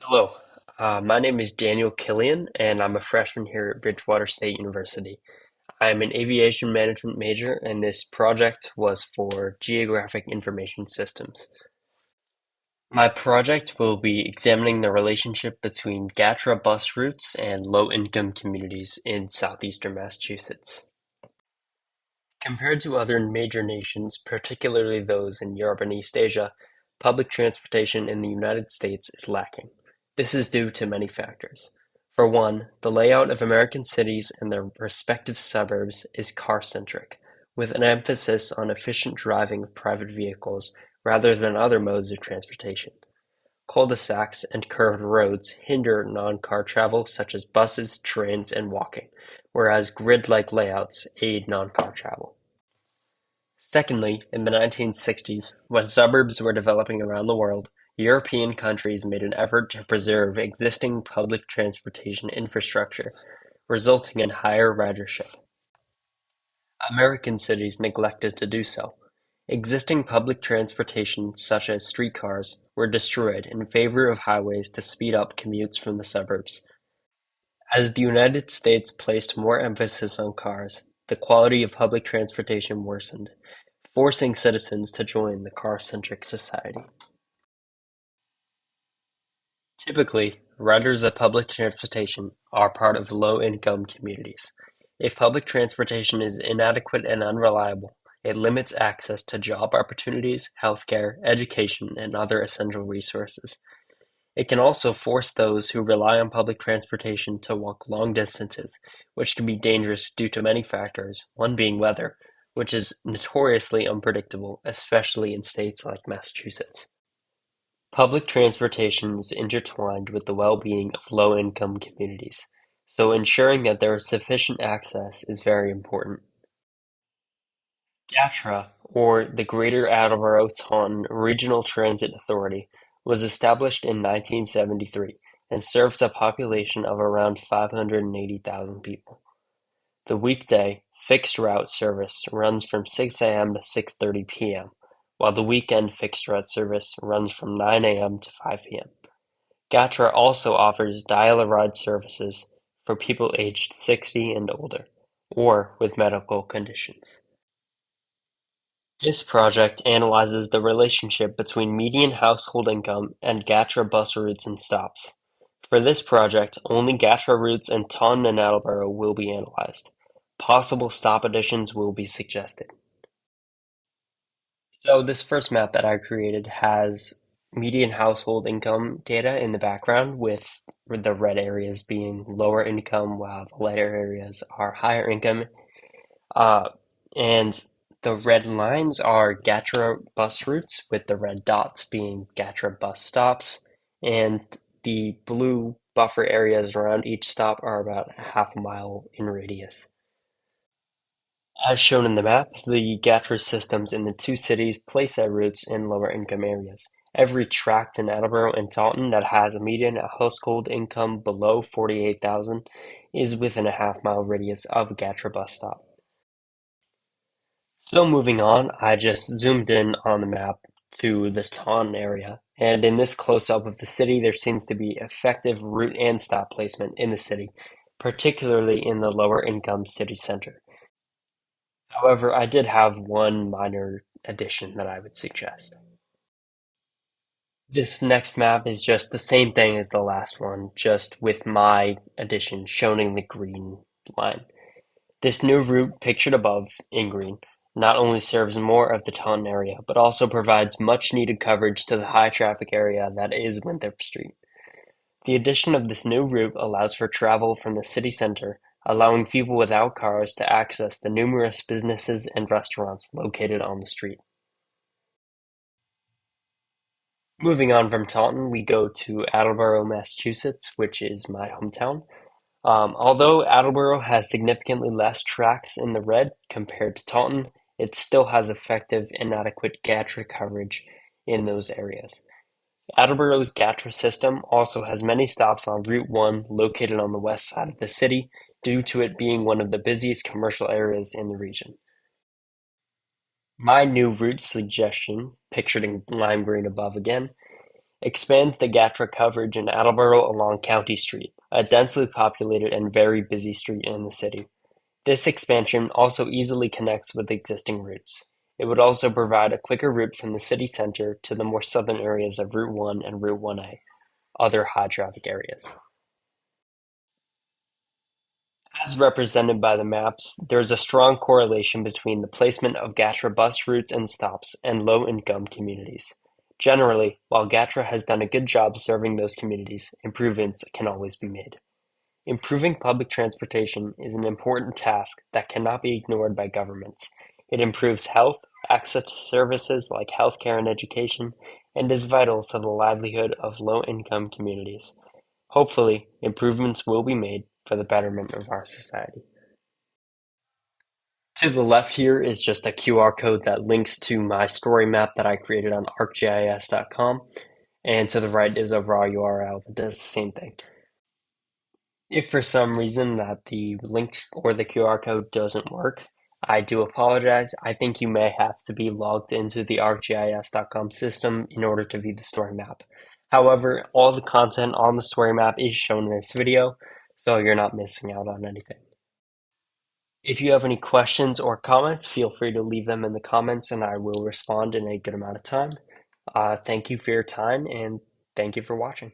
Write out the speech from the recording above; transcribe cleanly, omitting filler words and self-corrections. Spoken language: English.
Hello, my name is Daniel Killian, and I'm a freshman here at Bridgewater State University. I'm an aviation management major, and this project was for Geographic Information Systems. My project will be examining the relationship between GATRA bus routes and low-income communities in southeastern Massachusetts. Compared to other major nations, particularly those in Europe and East Asia, public transportation in the United States is lacking. This is due to many factors. For one, the layout of American cities and their respective suburbs is car-centric, with an emphasis on efficient driving of private vehicles rather than other modes of transportation. Cul-de-sacs and curved roads hinder non-car travel such as buses, trains, and walking, whereas grid-like layouts aid non-car travel. Secondly, in the 1960s, when suburbs were developing around the world, European countries made an effort to preserve existing public transportation infrastructure, resulting in higher ridership. American cities neglected to do so. Existing public transportation, such as streetcars, were destroyed in favor of highways to speed up commutes from the suburbs. As the United States placed more emphasis on cars, the quality of public transportation worsened, forcing citizens to join the car-centric society. Typically, riders of public transportation are part of low-income communities. If public transportation is inadequate and unreliable, it limits access to job opportunities, healthcare, education, and other essential resources. It can also force those who rely on public transportation to walk long distances, which can be dangerous due to many factors, one being weather, which is notoriously unpredictable, especially in states like Massachusetts. Public transportation is intertwined with the well-being of low-income communities, so ensuring that there is sufficient access is very important. GATRA, or the Greater Attleboro-Taunton Regional Transit Authority, was established in 1973 and serves a population of around 580,000 people. The weekday, fixed-route service runs from 6 a.m. to 6:30 p.m., while the weekend fixed-route service runs from 9 a.m. to 5 p.m. GATRA also offers dial-a-ride services for people aged 60 and older, or with medical conditions. This project analyzes the relationship between median household income and GATRA bus routes and stops. For this project, only GATRA routes in Taunton and Attleboro will be analyzed. Possible stop additions will be suggested. So this first map that I created has median household income data in the background, with the red areas being lower income while the lighter areas are higher income. Uh, and the red lines are GATRA bus routes, with the red dots being GATRA bus stops, and the blue buffer areas around each stop are about half a mile in radius. As shown in the map, the GATRA systems in the two cities place their routes in lower-income areas. Every tract in Attleboro and Taunton that has a median household income below 48,000 is within a half-mile radius of a GATRA bus stop. So moving on, I just zoomed in on the map to the Taunton area, and in this close-up of the city, there seems to be effective route and stop placement in the city, particularly in the lower-income city center. However, I did have one minor addition that I would suggest. This next map is just the same thing as the last one, just with my addition shown in the green line. This new route pictured above, in green, not only serves more of the Taunton area, but also provides much needed coverage to the high traffic area that is Winthrop Street. The addition of this new route allows for travel from the city center, allowing people without cars to access the numerous businesses and restaurants located on the street. Moving on from Taunton, we go to Attleboro, Massachusetts, which is my hometown. Although Attleboro has significantly less tracks in the red compared to Taunton, it still has effective and adequate GATRA coverage in those areas. Attleboro's GATRA system also has many stops on Route 1 located on the west side of the city due to it being one of the busiest commercial areas in the region. My new route suggestion, pictured in lime green above again, expands the GATRA coverage in Attleboro along County Street, a densely populated and very busy street in the city. This expansion also easily connects with existing routes. It would also provide a quicker route from the city center to the more southern areas of Route 1 and Route 1A, other high-traffic areas. As represented by the maps, there is a strong correlation between the placement of GATRA bus routes and stops and low-income communities. Generally, while GATRA has done a good job serving those communities, improvements can always be made. Improving public transportation is an important task that cannot be ignored by governments. It improves health, access to services like healthcare and education, and is vital to the livelihood of low-income communities. Hopefully, improvements will be made for the betterment of our society. To the left here is just a QR code that links to my story map that I created on arcgis.com, and to the right is a raw URL that does the same thing. If for some reason that the link or the QR code doesn't work, I do apologize. I think you may have to be logged into the arcgis.com system in order to view the story map. However, all the content on the story map is shown in this video, so you're not missing out on anything. If you have any questions or comments, feel free to leave them in the comments and I will respond in a good amount of time. Thank you for your time and thank you for watching.